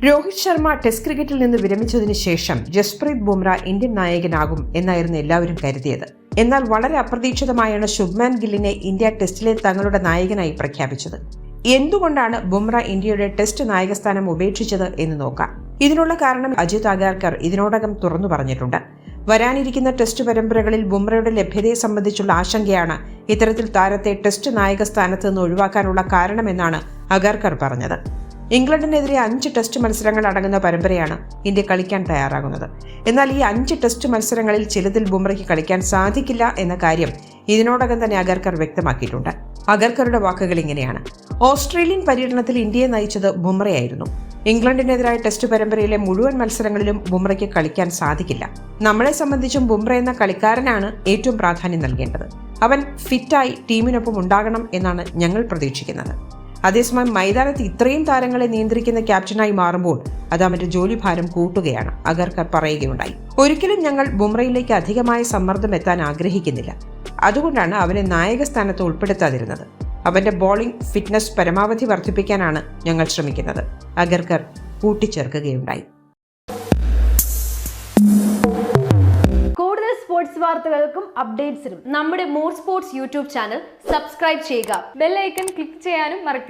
Rohit Sharma test ക്രിക്കറ്റിൽ നിന്ന് വിരമിച്ചതിന് ശേഷം ജസ്പ്രീത് ബുംറ ഇന്ത്യൻ നായകനാകും എന്നായിരുന്നു എല്ലാവരും കരുതിയത്. എന്നാൽ വളരെ അപ്രതീക്ഷിതമായാണ് ശുഭ്മാൻ ഗില്ലിനെ ഇന്ത്യ ടെസ്റ്റിലെ തങ്ങളുടെ നായകനായി പ്രഖ്യാപിച്ചത്. എന്തുകൊണ്ടാണ് ബുംറ ഇന്ത്യയുടെ ടെസ്റ്റ് നായകസ്ഥാനം ഉപേക്ഷിച്ചത് എന്ന് നോക്കാം. ഇതിനുള്ള കാരണം അജിത് അഗാർക്കർ ഇതിനോടകം തുറന്നു പറഞ്ഞിട്ടുണ്ട്. വരാനിരിക്കുന്ന ടെസ്റ്റ് പരമ്പരകളിൽ ബുംറയുടെ ലഭ്യതയെ സംബന്ധിച്ചുള്ള ആശങ്കയാണ് ഇത്തരത്തിൽ താരത്തെ ടെസ്റ്റ് നായക സ്ഥാനത്ത് നിന്ന് ഒഴിവാക്കാനുള്ള കാരണമെന്നാണ് അഗാർക്കർ പറഞ്ഞത്. ഇംഗ്ലണ്ടിനെതിരെ 5 ടെസ്റ്റ് മത്സരങ്ങൾ അടങ്ങുന്ന പരമ്പരയാണ് ഇന്ത്യ കളിക്കാൻ തയ്യാറാകുന്നത്. എന്നാൽ ഈ 5 ടെസ്റ്റ് മത്സരങ്ങളിൽ ചിലതിൽ ബുംറയ്ക്ക് കളിക്കാൻ സാധിക്കില്ല എന്ന കാര്യം ഇതിനോടകം തന്നെ അഗർക്കർ വ്യക്തമാക്കിയിട്ടുണ്ട്. അഗർക്കറുടെ വാക്കുകൾ ഇങ്ങനെയാണ്: ഓസ്ട്രേലിയൻ പര്യടനത്തിൽ ഇന്ത്യയെ നയിച്ചത് ബുംറയായിരുന്നു. ഇംഗ്ലണ്ടിനെതിരായ ടെസ്റ്റ് പരമ്പരയിലെ മുഴുവൻ മത്സരങ്ങളിലും ബുംറയ്ക്ക് കളിക്കാൻ സാധിക്കില്ല. നമ്മളെ സംബന്ധിച്ചും ബുംറ എന്ന കളിക്കാരനാണ് ഏറ്റവും പ്രാധാന്യം നൽകേണ്ടത്. അവൻ ഫിറ്റായി ടീമിനൊപ്പം ഉണ്ടാകണം എന്നാണ് ഞങ്ങൾ പ്രതീക്ഷിക്കുന്നത്. അതേസമയം മൈതാനത്ത് ഇത്രയും താരങ്ങളെ നിയന്ത്രിക്കുന്ന ക്യാപ്റ്റനായി മാറുമ്പോൾ അത് അവന്റെ ജോലിഭാരം കൂട്ടുകയാണ്, അഗർക്കർ പറയുകയുണ്ടായി. ഒരിക്കലും ഞങ്ങൾ ബുംറയിലേക്ക് അധികമായ സമ്മർദ്ദം എത്താൻ ആഗ്രഹിക്കുന്നില്ല. അതുകൊണ്ടാണ് അവനെ നായക സ്ഥാനത്ത് ഉൾപ്പെടുത്താതിരുന്നത്. അവന്റെ ബോളിംഗ് ഫിറ്റ്നസ് പരമാവധി വർദ്ധിപ്പിക്കാനാണ് ഞങ്ങൾ ശ്രമിക്കുന്നത്, അഗർക്കർ കൂട്ടിച്ചേർക്കുകയുണ്ടായി. കൂടുതൽ സ്പോർട്സ് വാർത്തകൾക്കും അപ്ഡേറ്റ്സിനും നമ്മുടെ more sports YouTube channel subscribe ചെയ്യുക. ബെൽ ഐക്കൺ ക്ലിക്ക് ചെയ്യാനും മറക്കരുത്.